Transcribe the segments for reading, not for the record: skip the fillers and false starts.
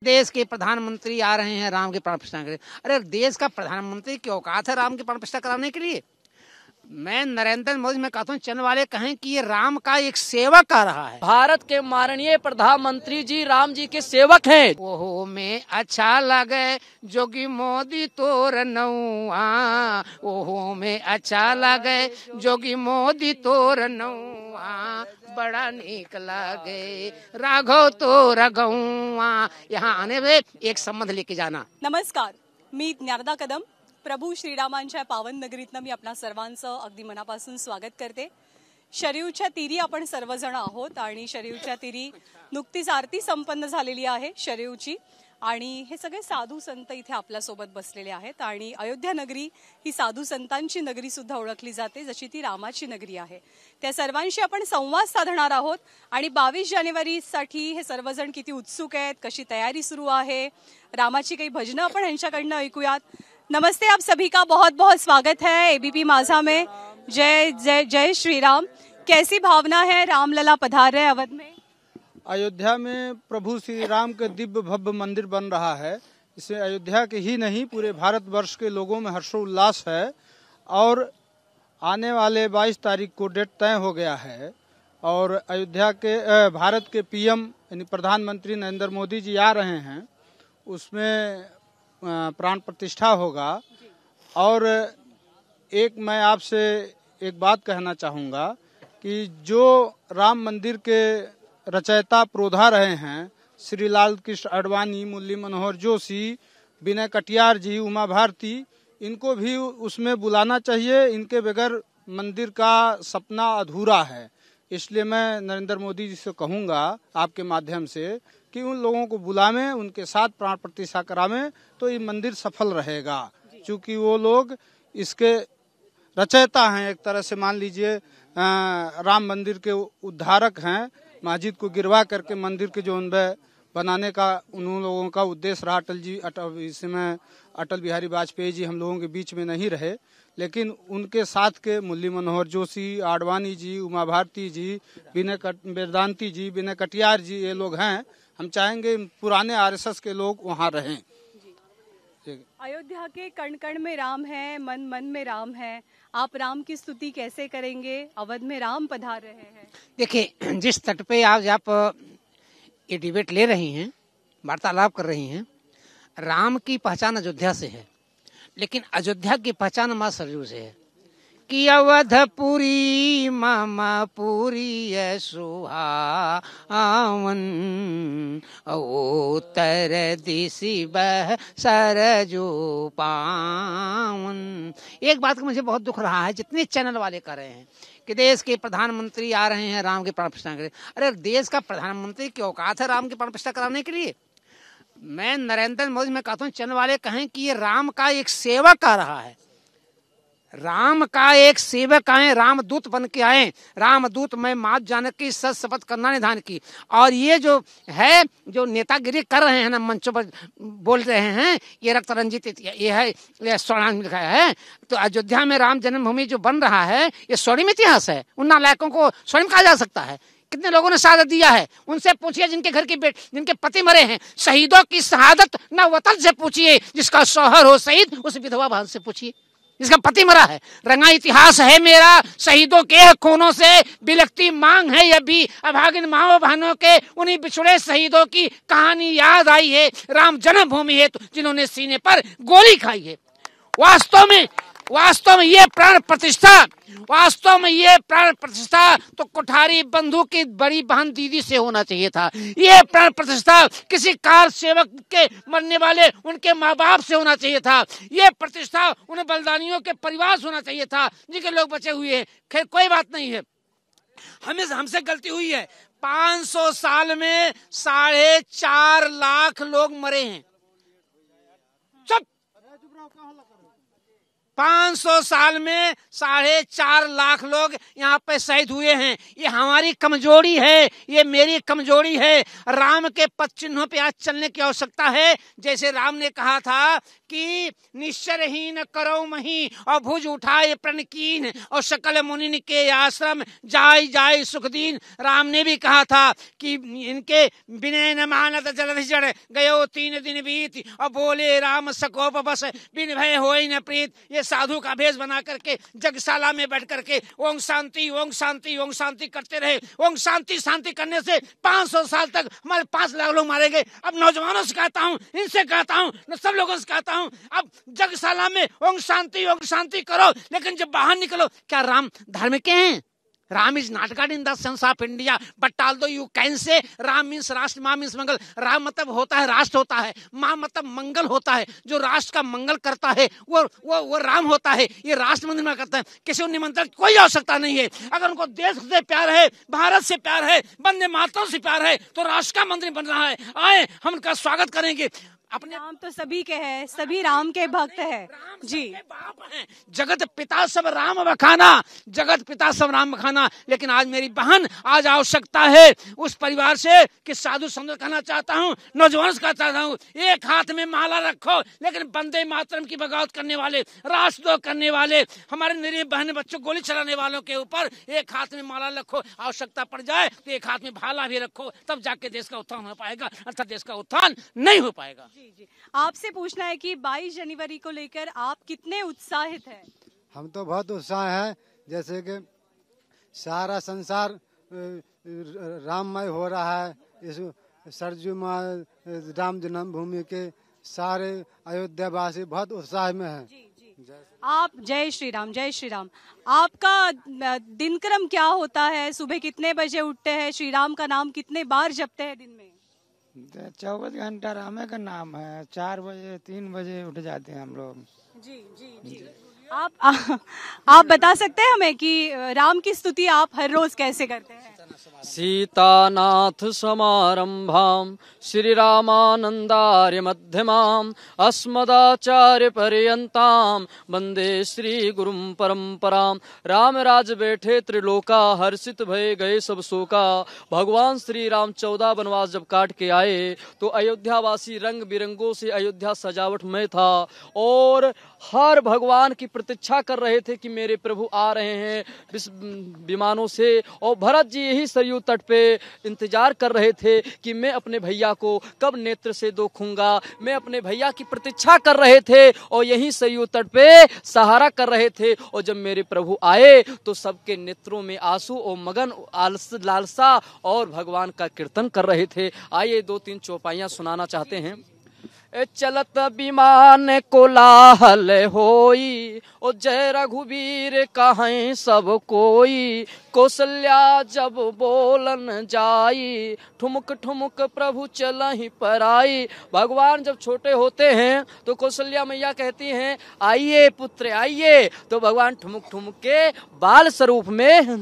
देश के प्रधानमंत्री आ रहे हैं राम की प्राण प्रतिष्ठा के लिए। अरे देश का प्रधानमंत्री की औकात है राम की प्राण प्रतिष्ठा कराने के लिए? मैं नरेंद्र मोदी में कहता हूँ चंद वाले कहें कि ये राम का एक सेवक आ रहा है। भारत के माननीय प्रधानमंत्री जी राम जी के सेवक हैं। ओहो में अच्छा लगे जोगी मोदी तोर नौआ, ओहो में अच्छा लगे जोगी मोदी तोर नौआ, बड़ा नीक लगे राघव तो रघुआ। यहाँ आने में एक संबंध लेके जाना। नमस्कार, मी ज्ञानदा कदम. प्रभू श्रीरामांच्या पावन नगरीतनं मी आपल्या सर्वांचं अगदी मनापासून स्वागत करते. शरयूच्या तीरी आपण सर्वजण आहोत आणि शरयूच्या तीरी नुकतीच आरती संपन्न झालेली आहे शरयूची आणि हे सगळे साधू संत इथे आपल्यासोबत बसलेले आहेत आणि अयोध्या नगरी ही साधू संतांची नगरी सुद्धा ओळखली जाते, जशी ती रामाची नगरी आहे. त्या सर्वांशी आपण संवाद साधणार आहोत आणि 22 जानेवारीसाठी हे सर्वजण किती उत्सुक आहेत, कशी तयारी सुरू आहे, रामाची काही भजनं आपण यांच्याकडनं ऐकूयात. नमस्ते, आप सभी का बहुत बहुत स्वागत है एबीपी माझा में. जय जय जय श्री राम. कैसी भावना है, रामलला पधार रहे अवध में? अयोध्या में प्रभु श्री राम के दिव्य भव्य मंदिर बन रहा है. इसमें अयोध्या के ही नहीं पूरे भारतवर्ष के लोगों में हर्षोल्लास है और आने वाले 22 तारीख को डेट तय हो गया है और अयोध्या के भारत के पीएम यानी प्रधानमंत्री नरेंद्र मोदी जी आ रहे हैं. उसमें प्राण प्रतिष्ठा होगा और एक मैं आपसे एक बात कहना चाहूँगा कि जो राम मंदिर के रचयिता प्रोधा रहे हैं श्री लाल कृष्ण आडवाणी, मुरली मनोहर जोशी, विनय कटियार जी, उमा भारती, इनको भी उसमें बुलाना चाहिए. इनके बगैर मंदिर का सपना अधूरा है. इसलिए मैं नरेंद्र मोदी जी से कहूँगा आपके माध्यम से कि उन लोगों को बुलावें, उनके साथ प्राण प्रतिष्ठा करावें तो ये मंदिर सफल रहेगा. क्योंकि वो लोग इसके रचयिता हैं, एक तरह से मान लीजिए राम मंदिर के उद्धारक हैं. मस्जिद को गिरवा करके मंदिर के जो उनमें बनाने का उन लोगों का उद्देश्य रहा. इसमें अटल बिहारी वाजपेयी जी हम लोगों के बीच में नहीं रहे, लेकिन उनके साथ के मुरली मनोहर जोशी, आडवाणी जी, उमा भारती जी, वेदांती जी, विनय कटियार जी, ये लोग हैं. हम चाहेंगे पुराने आरएसएस के लोग वहाँ रहें. अयोध्या के कण कण में राम है, मन मन में राम है. आप राम की स्तुति कैसे करेंगे? अवध में राम पधार रहे हैं. देखिए, जिस तट पे आज आप ये डिबेट ले रही हैं, वार्तालाप कर रही हैं, राम की पहचान अयोध्या से है, लेकिन अयोध्या की पहचान माँ सरयू से है कि अवधपुरी मामा पुरी सुहावन, उत्तर दिशि बह सरजो पावन. एक बात का मुझे बहुत दुख रहा है, जितने चैनल वाले कर रहे हैं कि देश के प्रधानमंत्री आ रहे हैं राम की प्राण प्रतिष्ठा के लिए. अरे देश का प्रधानमंत्री की औकात है राम की प्राण प्रतिष्ठा कराने के लिए? मैं नरेंद्र मोदी में कहता हूँ चंद वाले कहें कि ये राम का एक सेवक आ रहा है. राम का एक सेवक आए, रामदूत बन के आए. रामदूत मैं मात जानकी सत शपथ करना निधान की. और ये जो है, जो नेतागिरी कर रहे हैं ना, मंचों पर बोल रहे हैं, ये रक्त रंजित ये है, ये स्वर्णांग लिखा है. तो अयोध्या में राम जन्मभूमि जो बन रहा है, ये स्वर्णिम इतिहास है. उन नालायकों को स्वर्णिम कहा जा सकता है? कितने लोगों ने शहादत दिया है, उनसे पूछिए. जिनके घर की जिनके पति मरे हैं, शहीदों की शहादत न वतन से पूछिए, जिसका शौहर हो शहीद उस विधवा बहन से पूछिए जिसका पति मरा है. रंगा इतिहास है मेरा, शहीदों के खूनों से बिलखती मांग है अभी. अभागिन माओ बहनों के उन्हीं बिछुड़े शहीदों की कहानी याद आई है. राम जन्मभूमि है तो जिन्होंने सीने पर गोली खाई है. वास्तव में ये प्राण प्रतिष्ठा तो कोठारी बंधु की बड़ी बहन दीदी से होना चाहिए था. ये प्राण प्रतिष्ठा किसी कार सेवक के मरने वाले उनके माँ बाप से होना चाहिए था. ये प्रतिष्ठा उन बलिदानियों के परिवार से होना चाहिए था जिनके लोग बचे हुए हैं. खैर कोई बात नहीं है, हमसे गलती हुई है. 500 साल में 4.5 लाख लोग मरे हैं. 500 साल में 4.5 लाख लोग यहाँ पे शहीद हुए हैं। ये हमारी कमजोरी है, ये मेरी कमजोरी है। राम के पद चिन्हों पे आज चलने की आवश्यकता है। जैसे राम ने कहा था कि निश्चरहीन करो मही और भुज उठाए प्रण कीन और सकल मुनि के आश्रम जाय जाय सुख दीन। राम ने भी कहा था कि इनके विनय न मानत जलधि जड़ गयो 3 दिन बीत और बोले राम सकोप बस बिन भय होय न प्रीत। ये साधु का भेष बना करके जगशाला में बैठ करके ओम शांति ओम शांति ओम शांति करते रहे। ओम शांति शांति करने से 500 साल तक हमारे 5 लाख लोग मारे गए। अब नौजवानों से कहता हूँ, इनसे कहता हूँ, सब लोगों से कहता हूँ, अब जगशाला में ओम शांति करो, लेकिन जब बाहर निकलो, क्या राम धार्मिक हैं? Ram is not God in the sense of India but although you can say Ram means राष्ट्र, माँ मीन्स मंगल। राम मतलब होता है राष्ट्र होता है, माँ मतलब मंगल होता है। जो राष्ट्र का मंगल करता है वो राम होता है। ये राष्ट्र मंदिर में करता है। किसी को निमंत्रण की कोई आवश्यकता नहीं है। अगर उनको देश से प्यार है, भारत से प्यार है, वंदे मातरम से प्यार है, तो राष्ट्र का मंदिर बन रहा है। आए, हम उनका स्वागत करेंगे। अपने राम तो सभी के हैं, सभी राम के भक्त हैं जी। बाप हैं, जगत पिता सब राम बखाना, जगत पिता सब राम बखाना। लेकिन आज मेरी बहन, आज आवश्यकता है उस परिवार से कि साधु संत कहना चाहता हूँ, नौजवान से कहना चाहता हूँ, एक हाथ में माला रखो, लेकिन वंदे मातरम की बगावत करने वाले, राष्ट्रद्रोह करने वाले, हमारे निरीह बहन बच्चों गोली चलाने वालों के ऊपर एक हाथ में माला रखो। आवश्यकता पड़ जाए तो एक हाथ में भाला भी रखो, तब जाके देश का उत्थान हो पाएगा, अर्थात देश का उत्थान नहीं हो पाएगा। जी जी, आपसे पूछना है कि 22 जनवरी को लेकर आप कितने उत्साहित हैं? हम तो बहुत उत्साह है। जैसे कि सारा संसार राममय हो रहा है। इस सरजू माँ राम जन्मभूमि के सारे अयोध्यावासी बहुत उत्साह में हैं। जी जी, आप जय श्री राम, जय श्री राम। आपका दिनक्रम क्या होता है? सुबह कितने बजे उठते हैं? श्री राम का नाम कितने बार जपते हैं दिन में? 24 घंटा रामे का नाम है। 4 बजे 3 बजे उठ जाते हैं हम लोग। जी जी जी, आप बता सकते हैं हमें कि राम की स्तुति आप हर रोज कैसे करते हैं? सीतानाथ समारंभाम श्री रामानंदार्य मध्यमाम अस्मदाचार्य पर्यंताम वंदे श्री गुरुम परंपराम। राम राज बैठे त्रिलोका हर्षित भय गए सब शोका। भगवान श्री राम 14 वनवास जब काट के आए तो अयोध्यावासी रंग बिरंगों से अयोध्या सजावटमय था और हर भगवान की प्रतीक्षा कर रहे थे कि मेरे प्रभु आ रहे हैं विमानों से। और भरत जी यही सरयू तट पे इंतजार कर रहे थे कि मैं अपने भैया को कब नेत्र से देखूंगा। मैं अपने भैया की प्रतीक्षा कर रहे थे और यही सरयू तट पे सहारा कर रहे थे। और जब मेरे प्रभु आए तो सबके नेत्रों में आंसू और मगन लालसा और भगवान का कीर्तन कर रहे थे। आइए 2-3 चौपाइयां सुनाना चाहते हैं। चलत विमान कोलाहल होई ओ जय रघुवीर कहें सब कोई। कौशल्या जब बोलन जाई ठुमुक ठुमुक प्रभु चलहि पराई। भगवान जब छोटे होते हैं तो कौशल्या मैया कहती हैं आइए पुत्र आइए, तो भगवान ठुमुक ठुमुक के बाल स्वरूप में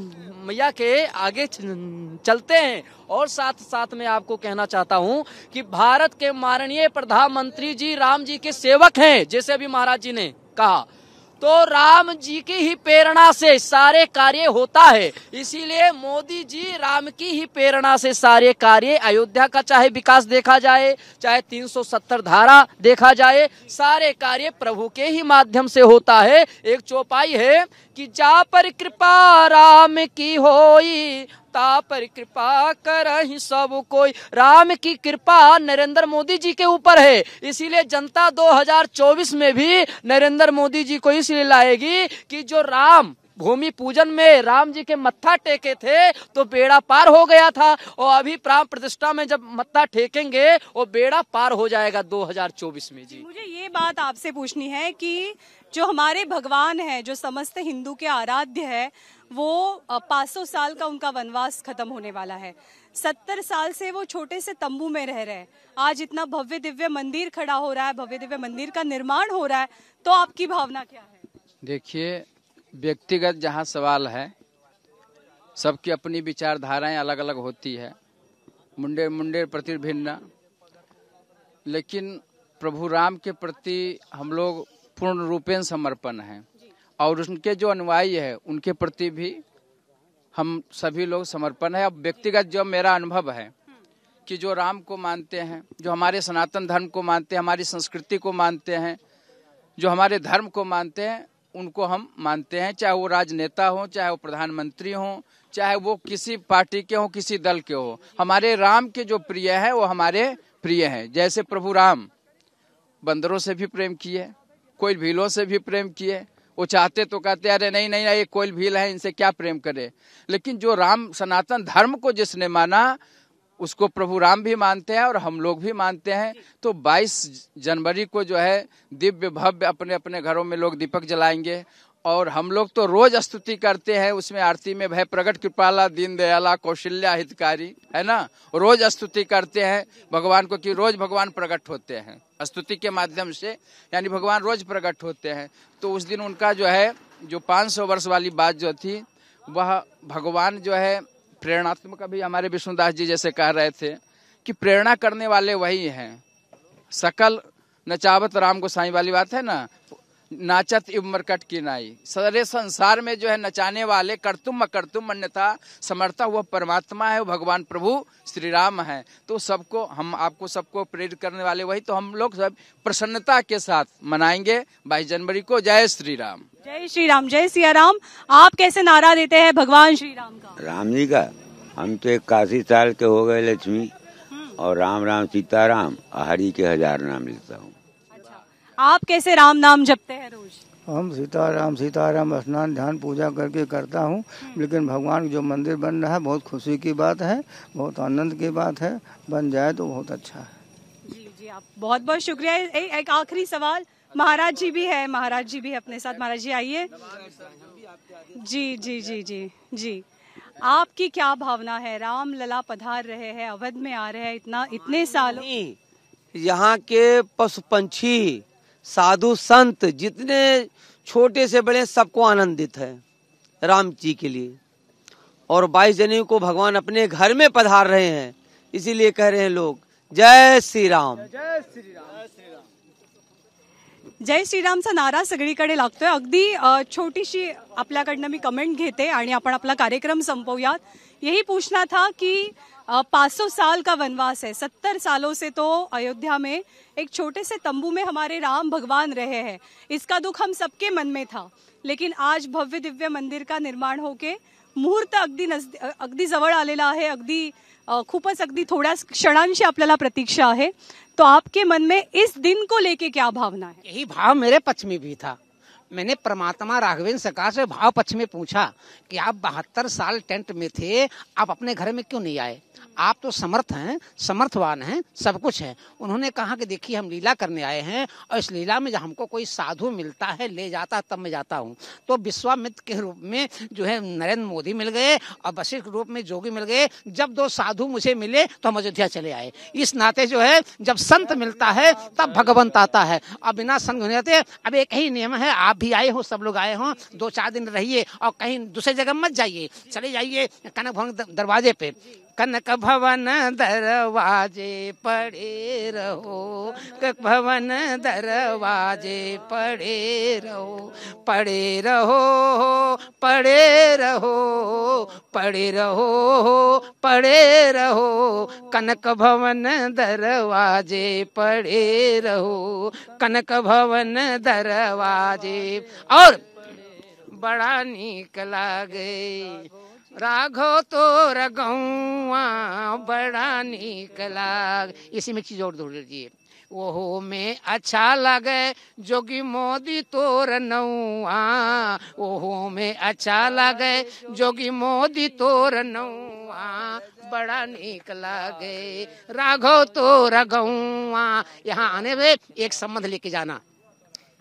मैया के आगे चलते हैं। और साथ साथ में आपको कहना चाहता हूं कि भारत के माननीय प्रधानमंत्री जी राम जी के सेवक हैं। जैसे अभी महाराज जी ने कहा, तो राम जी की ही प्रेरणा से सारे कार्य होता है। इसीलिए मोदी जी राम की ही प्रेरणा से सारे कार्य, अयोध्या का चाहे विकास देखा जाए, चाहे 370 धारा देखा जाए, सारे कार्य प्रभु के ही माध्यम से होता है। एक चौपाई है कि जा पर कृपा राम की होई ता पर कृपा करहि सब कोई। राम की कृपा नरेंद्र मोदी जी के ऊपर है। इसीलिए जनता 2024 में भी नरेंद्र मोदी जी को इसलिए लाएगी कि जो राम भूमि पूजन में राम जी के मत्था टेके थे तो बेड़ा पार हो गया था, और अभी प्राण प्रतिष्ठा में जब मत्था टेकेंगे वो बेड़ा पार हो जाएगा 2024 में। जी मुझे ये बात आपसे पूछनी है कि जो हमारे भगवान है, जो समस्त हिंदू के आराध्य है, वो 500 साल का उनका वनवास खत्म होने वाला है। 70 साल से वो छोटे से तंबू में रह रहे हैं। आज इतना भव्य दिव्य मंदिर खड़ा हो रहा है, भव्य दिव्य मंदिर का निर्माण हो रहा है, तो आपकी भावना क्या है? देखिए, व्यक्तिगत जहाँ सवाल है, सबकी अपनी विचारधाराएं अलग अलग होती है, मुंडे प्रति भिन्न। लेकिन प्रभु राम के प्रति हम लोग पूर्ण रूपेण समर्पण है और उनके जो अनुयायी है उनके प्रति भी हम सभी लोग समर्पण है। अब व्यक्तिगत जो मेरा अनुभव है कि जो राम को मानते हैं, जो हमारे सनातन धर्म को मानते हैं, हमारी संस्कृति को मानते हैं, जो हमारे धर्म को मानते हैं, उनको हम मानते हैं, चाहे वो राजनेता हो, चाहे वो प्रधानमंत्री हो, चाहे वो किसी पार्टी के हो, किसी दल के हो। हमारे राम के जो प्रिय है वो हमारे प्रिय हैं। जैसे प्रभु राम बंदरों से भी प्रेम किए, कोयल भीलों से भी प्रेम किए। वो चाहते तो कहते अरे नहीं नहीं ये कोयल भील है, इनसे क्या प्रेम करे। लेकिन जो राम सनातन धर्म को जिसने माना उसको प्रभु राम भी मानते हैं और हम लोग भी मानते हैं। तो 22 जनवरी को जो है दिव्य भव्य अपने अपने घरों में लोग दीपक जलाएंगे और हम लोग तो रोज स्तुति करते हैं। उसमें आरती में भय प्रगट कृपाला दीन दयाला कौशल्या हितकारी, है ना, रोज स्तुति करते हैं भगवान को कि रोज भगवान प्रकट होते हैं स्तुति के माध्यम से, यानी भगवान रोज प्रकट होते हैं। तो उस दिन उनका जो है जो 500 वर्ष वाली बात जो थी वह भगवान जो है प्रेरणात्मक। अभी हमारे विष्णुदास जी जैसे कह रहे थे कि प्रेरणा करने वाले वही हैं। सकल नचावत राम गोसाई वाली बात है ना, नाचत इव मरकट की नाई। सारे संसार में जो है नचाने वाले कर्तुम अकर्तुम अन्यथा समर्था हुआ परमात्मा है, वो भगवान प्रभु श्री राम है। तो सबको हम आपको सबको प्रेरित करने वाले वही। तो हम लोग सब प्रसन्नता के साथ मनाएंगे 22 जनवरी को। जय श्री राम। जय श्री राम, जय सिया राम। आप कैसे नारा देते हैं भगवान श्री राम का? राम जी का हम तो 81 साल के हो गए लक्ष्मी, और राम राम सीताराम हरि के 1000 नाम लेता हूँ। आप कैसे राम नाम जपते हैं रोज? हम सीताराम स्नान ध्यान पूजा करके करता हूँ। लेकिन भगवान जो मंदिर बन रहा है बहुत खुशी की बात है, बहुत आनंद की बात है। बन जाए तो बहुत अच्छा है। जी जी, आप बहुत बहुत शुक्रिया। एक आखिरी सवाल, महाराज जी भी है, महाराज जी भी अपने साथ। महाराज जी आइए। जी जी जी जी जी, आपकी क्या भावना है? राम लला पधार रहे हैं, अवध में आ रहे हैं, इतने सालों। यहाँ के पशु पंछी साधु संत जितने छोटे से बड़े सबको आनंदित है राम जी के लिए। और 22 जनवरी को भगवान अपने घर में पधार रहे हैं, इसीलिए कह रहे हैं लोग जय श्री राम। जय श्री राम, जय श्रीरामचा नारा सगळीकडे लागतोय। अगदी छोटीशी आपल्याकडनं मी कमेंट घेते आणि आपण आपला कार्यक्रम संपवूयात। यही पूछना था कि 500 साल का वनवास है, 70 सालों से तो अयोध्या में एक छोटे से तंबू में हमारे राम भगवान रहे हैं। इसका दुख हम सबके मन में था, लेकिन आज भव्य दिव्य मंदिर का निर्माण होके मुहूर्त अगदी जवळ आलेला आहे। खूपच अगदी थोड्या क्षणांची आपल्याला प्रतीक्षा है। तो आपके मन में इस दिन को लेके क्या भावना है? यही भाव मेरे पक्ष में भी था। मैंने परमात्मा राघवेंद्र सरकार से भाव पक्ष में पूछा कि आप 72 साल टेंट में थे, आप अपने घर में क्यों नहीं आए? आप तो समर्थ हैं, समर्थवान हैं, सब कुछ है। उन्होंने कहा कि देखिए हम लीला करने आए हैं और इस लीला में जब हमको कोई साधु मिलता है ले जाता तब मैं जाता हूँ। तो विश्वामित्र के रूप में जो है नरेंद्र मोदी मिल गए और वशिष्ठ के रूप में जोगी मिल गए। जब 2 साधु मुझे मिले तो हम अयोध्या चले आए। इस नाते जो है जब संत मिलता है तब भगवंत आता है, और बिना संत नहीं आते। अब एक ही नियम है, आप भी आए हो, सब लोग आए हो, 2-4 दिन रहिए और कहीं दूसरे जगह मत जाइए, चले जाइए कनक भवन दरवाजे पे। कनक भवन दरवाजे पड़े रहो, कनक भवन दरवाजे पड़े रहो, पड़े रहो, पड़े रहो, पड़े रहो, पड़े रहो, कनक भवन दरवाजे पड़े रहो, कनक भवन दरवाजे। और बड़ा नीक लागे राघव तोर गौआ, बड़ा नीक लाग। इसी में चीज और जोड़ लीजिए, ओहो में अच्छा लगे जोगी मोदी तोर नौआ, ओहो में अच्छा लगे जोगी मोदी तोर नौआ, बड़ा नीक लागे राघव तोर गौआ। यहाँ आने में एक संबंध लेके जाना।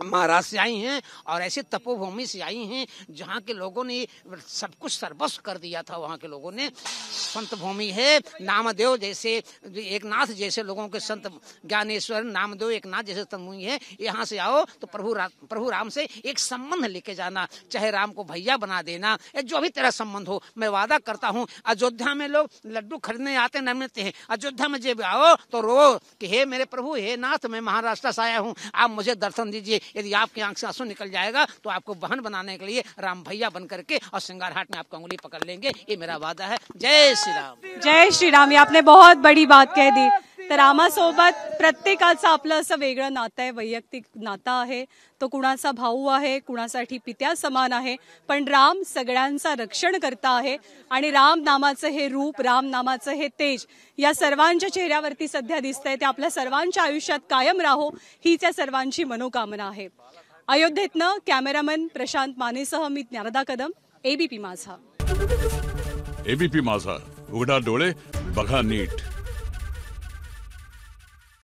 महाराष्ट्र से आई हैं और ऐसे तपोभूमि से आई हैं जहाँ के लोगों ने सब कुछ सर्वस्व कर दिया था। वहाँ के लोगों ने संत भूमि है, नामदेव जैसे एकनाथ जैसे लोगों के संत, ज्ञानेश्वर नामदेव एकनाथ जैसे भूमि है। यहाँ से आओ तो प्रभु राम से एक संबंध लेके जाना, चाहे राम को भैया बना देना, जो भी तेरा संबंध हो। मैं वादा करता हूँ अयोध्या में लोग लड्डू खरीदने आते न मिलते हैं, अयोध्या में जब आओ तो रो कि हे मेरे प्रभु, हे नाथ, मैं महाराष्ट्र से आया हूँ, आप मुझे दर्शन दीजिए। यदि आपकी आंख से आंसू निकल जाएगा तो आपको बहन बनाने के लिए राम भैया बन करके और श्रृंगार हाट में आपको उंगली पकड़ लेंगे। ये मेरा वादा है। जय श्री राम। जय श्रीराम. हे आपने बहुत बडी बात कह दी. तर रामासोबत प्रत्येकाचं आपलं असं वेगळं नातं आहे, वैयक्तिक नातं आहे. तो कुणाचा भाऊ आहे, कुणासाठी पित्या समान आहे, पण राम सगळ्यांचा रक्षण करता आहे. आणि राम नामाचं हे रूप, राम नामाचं हे तेज या सर्वांच्या चेहऱ्यावरती सध्या दिसतंय. ते आपल्या सर्वांच्या आयुष्यात कायम राहो हीच या सर्वांची मनोकामना आहे. अयोध्येतनं कॅमेरामन प्रशांत मानेसह मी ज्ञानदा कदम, एबीपी माझा. एबीपी माझा, उघडा डोळे बघा नीट.